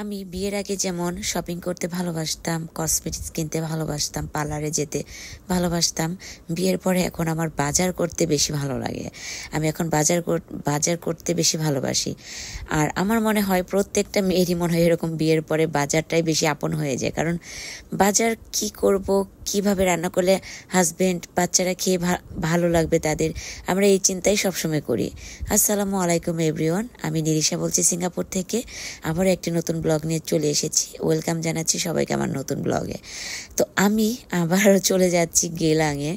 আমি বিয়ের আগে যেমন শপিং করতে ভালোবাসতাম, কসমেটিক্স কিনতে ভালোবাসতাম, পার্লারে যেতে ভালোবাসতাম, বিয়ের পরে এখন আমার বাজার করতে বেশি ভালো লাগে। আমি এখন বাজার করতে বেশি ভালোবাসি। আর আমার মনে হয় প্রত্যেকটা মেয়েরই মনে হয় এরকম, বিয়ের পরে বাজারটাই বেশি আপন হয়ে যায়। কারণ বাজার কি করব, কিভাবে রান্না করলে হাজবেন্ড বাচ্চারা খেয়ে ভালো লাগবে তাদের, আমরা এই চিন্তাই সবসময় করি। আসসালামু আলাইকুম এভরিওয়ান, আমি নিরিশা বলছি সিঙ্গাপুর থেকে। আবার একটি নতুন ব্লগ নিয়ে চলে এসেছি। ওয়েলকাম জানাচ্ছি সবাইকে আমার নতুন ব্লগে। তো আমি আবার চলে যাচ্ছি গেলাঙে।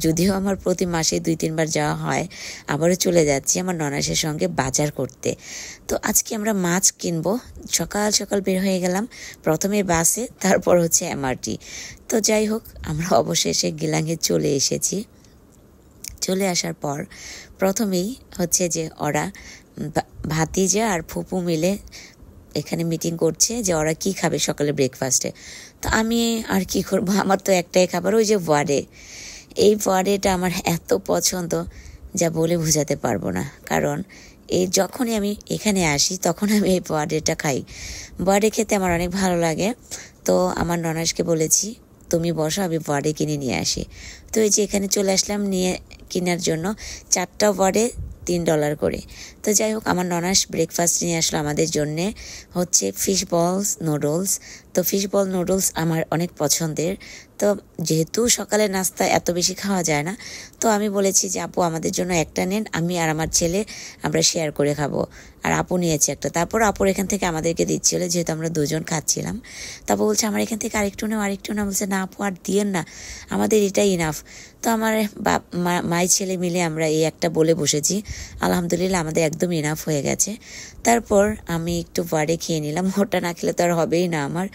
যদিও আমার প্রতি মাসে 2-3 বার যাওয়া হয়, আবারও চলে যাচ্ছি আমার ননাসের সঙ্গে বাজার করতে। তো আজকে আমরা মাছ কিনবো। সকাল সকাল বের হয়ে গেলাম, প্রথমে বাসে, তারপর হচ্ছে এমআরটি। তো যাই হোক, আমরা অবশেষে গেলাঙে চলে এসেছি। চলে আসার পর প্রথমেই হচ্ছে যে ওরা ভাতিজা আর ফুপু মিলে এখানে মিটিং করছে যে ওরা কি খাবে সকালে ব্রেকফাস্টে। তো আমি আর কি করবো, আমার তো একটাই খাবার, ওই যে ওয়াডে। এই ওয়াডেটা আমার এত পছন্দ যা বলে বোঝাতে পারবো না। কারণ যখনই আমি এখানে আসি তখন আমি এই ওয়াডেটা খাই। ওয়াডে খেতে আমার অনেক ভালো লাগে। তো আমার ননাসকে বলেছি তুমি বসো, আমি ওয়াডে কিনে নিয়ে আসি। তো এই যে এখানে চলে আসলাম নিয়ে কেনার জন্য। 4টা ওয়াডে $3 করে। তো যাই হোক, আমার ননাস ব্রেকফাস্ট নিয়ে আসলো আমাদের জন্যে, হচ্ছে ফিশ বলস নুডলস। তো ফিশ বল নুডলস আমার অনেক পছন্দের। তো যেহেতু সকালে নাস্তা এত বেশি খাওয়া যায় না, তো আমি বলেছি যে আপু আমাদের জন্য একটা নেন, আমি আর আমার ছেলে আমরা শেয়ার করে খাবো। আর আপু নিয়েছে একটা। তারপর আপুর এখান থেকে আমাদেরকে দিচ্ছিল, যেহেতু আমরা দুজন খাচ্ছিলাম। তারপর বলছে আমার এখান থেকে আরেকটু না। বলছে না আপু আর দিয়েন না, আমাদের এটাই ইনাফ। তো আমার মাই ছেলে মিলে আমরা এই একটা বলে বসেছি। আলহামদুলিল্লাহ আমাদের একদম ইনাফ হয়ে গেছে। তারপর আমি একটু ওয়াডে খেয়ে নিলাম। ওটা না খেলে তো আর হবেই না, আমার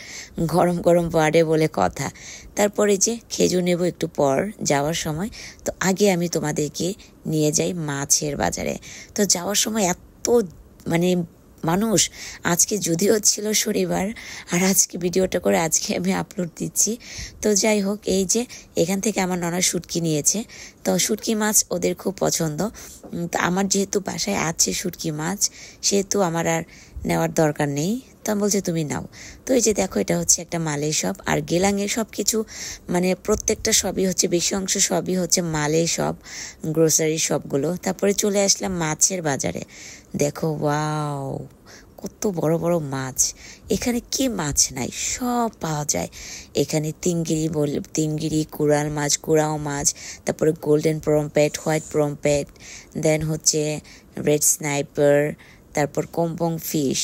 গরম গরম ওয়াডে বলে কথা। তারপরে যে খেজুর নেব একটু পর যাওয়ার সময়। তো আগে আমি তোমাদেরকে নিয়ে যাই মাছের বাজারে। তো যাওয়ার সময় এত মানুষ, আজকে যদিও ছিল শনিবার, আর আজকে ভিডিওটা করে আজকে আমি আপলোড দিচ্ছি। তো যাই হোক, এই যে এখান থেকে আমার ননা শুটকি নিয়েছে। তো শুটকি মাছ ওদের খুব পছন্দ। তো আমার যেহেতু বাসায় আছে শুটকি মাছ, সেহেতু আমার আর নেওয়ার দরকার নেই। তো আমি বলছি তুমি নাও। তো এই যে দেখো, এটা হচ্ছে একটা মালের শপ। আর গেলাঙে সব কিছু প্রত্যেকটা সবই হচ্ছে, বেশি অংশ সবই হচ্ছে মালের শপ, গ্রোসারি শপগুলো। তারপরে চলে আসলাম মাছের বাজারে। দেখো ওয়াও, কত বড় বড় মাছ। এখানে কি মাছ নাই, সব পাওয়া যায় এখানে। তিনগিরি, কুড়াল মাছ, কুড়াও মাছ, তারপরে গোল্ডেন প্রম্পেট, হোয়াইট প্রম্পেট, দেন হচ্ছে রেড স্নাইপার, তারপর কম্পং ফিশ,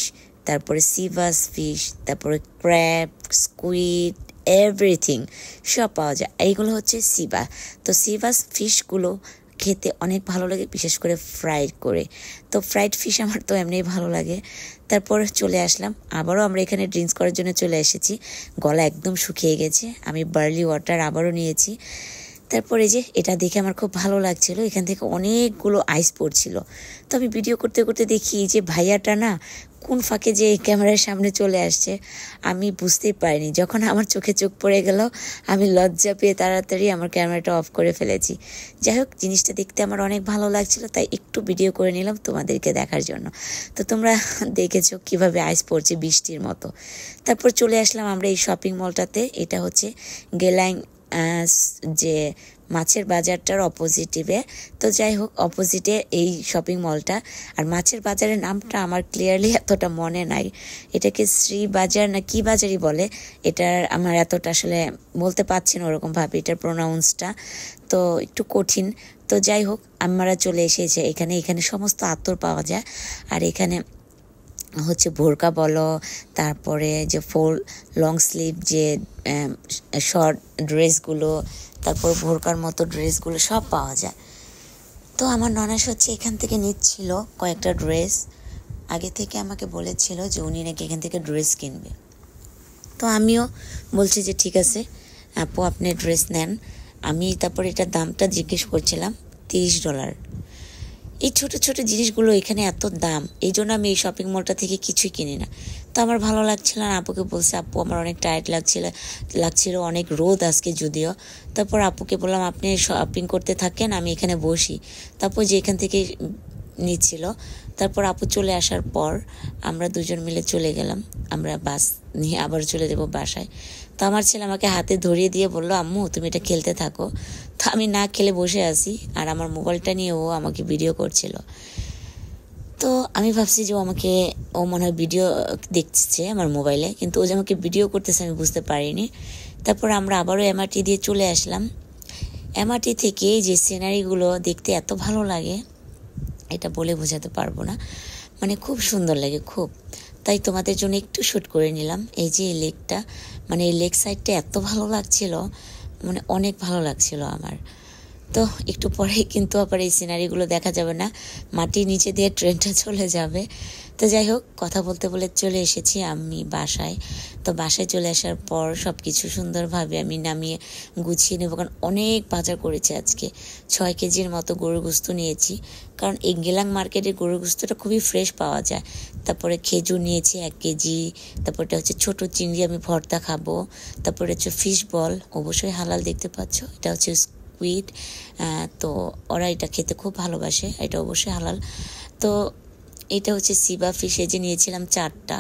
তারপরে সিভাস ফিশ, তারপরে ক্র্যাব, স্কুইড, এভরিথিং সব পাওয়া যায়। এইগুলো হচ্ছে সিভা। তো সিভাস ফিশগুলো খেতে অনেক ভালো লাগে, বিশেষ করে ফ্রাইড করে। তো ফ্রাইড ফিশ আমার তো এমনিই ভালো লাগে। তারপর চলে আসলাম, আবারও আমরা এখানে ড্রিঙ্কস করার জন্য চলে এসেছি। গলা একদম শুকিয়ে গেছে, আমি বার্লি ওয়াটার আবারও নিয়েছি। তারপরে যে এটা দেখে আমার খুব ভালো লাগছিল, এখান থেকে অনেকগুলো আইস পড়ছিল। তো আমি ভিডিও করতে করতে দেখি যে ভাইয়াটা না কোন ফাঁকে যে ক্যামেরার সামনে চলে আসছে, আমি বুঝতেই পারিনি। যখন আমার চোখে চোখ পড়ে গেল, আমি লজ্জা পেয়ে তাড়াতাড়ি আমার ক্যামেরাটা অফ করে ফেলেছি। যাই হোক, জিনিসটা দেখতে আমার অনেক ভালো লাগছিল, তাই একটু ভিডিও করে নিলাম তোমাদেরকে দেখার জন্য। তো তোমরা দেখেছো কিভাবে আইস পড়ছে বৃষ্টির মতো। তারপর চলে আসলাম আমরা এই শপিং মলটাতে। এটা হচ্ছে গেলাং যে মাছের বাজারটার অপোজিটিভে। তো যাই হোক, অপোজিটে এই শপিং মলটা। আর মাছের বাজারের নামটা আমার ক্লিয়ারলি এতটা মনে নাই, এটাকে শ্রী বাজার না কি বাজারই বলে, এটার আমার এতটা আসলে বলতে পারছি না ওরকমভাবে, এটার প্রোনাউন্সটা তো একটু কঠিন। তো যাই হোক, আমরা চলে এসেছি এখানে সমস্ত আতর পাওয়া যায়। আর এখানে হচ্ছে বোরকা বলো, তারপরে যে ফুল লং স্লিভ যে শর্ট ড্রেসগুলো, তারপর বোরকার মতো ড্রেসগুলো সব পাওয়া যায়। তো আমার ননাস হচ্ছে এখান থেকে নিচ্ছিল কয়েকটা ড্রেস। আগে থেকে আমাকে বলেছিল যে উনি নাকি এখান থেকে ড্রেস কিনবে। তো আমিও বলছি যে ঠিক আছে আপু, আপনি ড্রেস নেন। আমি তারপর এটার দামটা জিজ্ঞেস করছিলাম, $30। এই ছোট ছোট জিনিসগুলো এখানে এত দাম, এই জন্য আমি এই শপিং মলটা থেকে কিছুই কিনি না। তো আমার ভালো লাগছিল না, আপুকে বলছি আপু আমার অনেক টায়ার্ড লাগছিল, অনেক রোদ আজকে যদিও। তারপর আপুকে বললাম আপনি শপিং করতে থাকেন, আমি এখানে বসি। তারপর যে এখান থেকে নিচ্ছিল। তারপর আপু চলে আসার পর আমরা দুজন মিলে চলে গেলাম, আমরা বাস নিয়ে আবার চলে যাবো বাসায়। তো আমার ছেলে আমাকে হাতে ধরিয়ে দিয়ে বললো, আম্মু তুমি এটা খেলতে থাকো। তো আমি না খেলে বসে আছি, আর আমার মোবাইলটা নিয়ে ও আমাকে ভিডিও করছিল। তো আমি ভাবছি যে ও মনে হয় ভিডিও দেখছে আমার মোবাইলে, কিন্তু ও যে আমাকে ভিডিও করতেছে আমি বুঝতে পারিনি। তারপর আমরা আবারও এমআরটি দিয়ে চলে আসলাম। এমআরটি থেকে যে সিনারিগুলো দেখতে এত ভালো লাগে এটা বলে বোঝাতে পারবো না, মানে খুব সুন্দর লাগে খুব। তাই তোমাদের জন্য একটু শ্যুট করে নিলাম। এই যে এই লেকটা, মানে এই লেক সাইডটা এত ভালো লাগছিল, মানে অনেক ভালো লাগছিল আমার। তো একটু পরেই কিন্তু আবার এই সিনারিগুলো দেখা যাবে না, মাটির নিচে দিয়ে ট্রেনটা চলে যাবে। তো যাই হোক, কথা বলতে বলে চলে এসেছি আমি বাসায়। তো বাসায় চলে আসার পর সব কিছু সুন্দরভাবে আমি নামিয়ে গুছিয়ে নেব, কারণ অনেক বাজার করেছি আজকে। 6 কেজির মতো গরুর গোস্ত নিয়েছি, কারণ এই গেলাং মার্কেটের গরুর গোস্তটা খুবই ফ্রেশ পাওয়া যায়। তারপরে খেজুর নিয়েছি 1 কেজি, তারপরটা হচ্ছে ছোট চিংড়ি আমি ভর্তা খাবো, তারপরে হচ্ছে ফিশ বল, অবশ্যই হালাল দেখতে পাচ্ছ, এটা হচ্ছে স্কুইড। তো ওরা এটা খেতে খুব ভালোবাসে, এটা অবশ্যই হালাল। তো এটা হচ্ছে সিবা ফিশ, এই যে নিয়েছিলাম 4টা।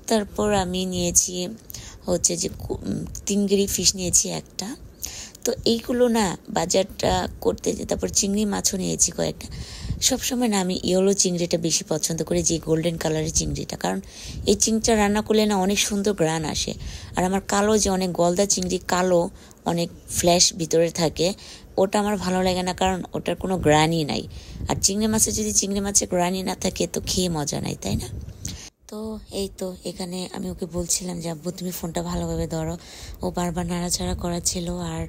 তারপর আমি নিয়েছি হচ্ছে যে তিনগিরি ফিশ নিয়েছি 1টা। তো এইগুলো না বাজারটা করতে, তারপর চিংড়ি মাছও নিয়েছি কয়েকটা। সবসময় না আমি ইয়েলো চিংড়িটা বেশি পছন্দ করি, যে গোল্ডেন কালারের চিংড়িটা, কারণ এই চিংড়িটা রান্না করলে না অনেক সুন্দর গ্রান আসে। আর আমার কালো যে অনেক গলদা চিংড়ি, কালো অনেক ফ্ল্যাশ ভিতরে থাকে, ওটা আমার ভালো লাগে না, কারণ ওটার কোনো গ্রানই নাই। আর চিংড়ি মাছে যদি চিংড়ি মাছের গ্রানই না থাকে তো খেয়ে মজা নাই, তাই না? তো এই তো এখানে আমি ওকে বলছিলাম যে আব্বু তুমি ফোনটা ভালোভাবে ধরো, ও বারবার নাড়াচাড়া করাচ্ছিল। আর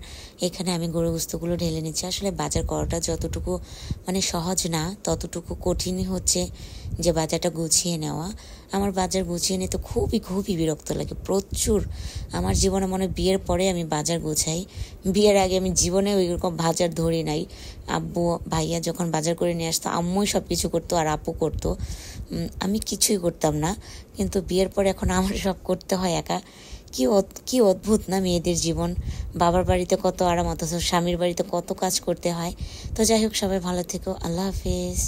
এখানে আমি গরু গোস্তগুলো ঢেলে নিচ্ছি। আসলে বাজার করাটা যতটুকু মানে সহজ না, ততটুকু কঠিনই হচ্ছে যে বাজারটা গুছিয়ে নেওয়া। আমার বাজার গুছিয়ে নিতে খুবই খুবই বিরক্ত লাগে, প্রচুর। আমার জীবনে মনে বিয়ের পরে আমি বাজার গুছাই, বিয়ের আগে আমি জীবনে ওই রকম বাজার ধরি নাই। আব্বু ভাইয়া যখন বাজার করে নিয়ে আসতো, আম্মুই সব কিছু করতো আর আপু করতো, আমি কিছুই করতাম না। কিন্তু বিয়ের পরে এখন আমার সব করতে হয় একা। কি অদ্ভুত না মেয়েদের জীবন, বাবার বাড়িতে কত আরাম, অথচ স্বামীর বাড়িতে কত কাজ করতে হয়। তো যাই হোক, সবাই ভালো থেকো, আল্লাহ হাফেজ।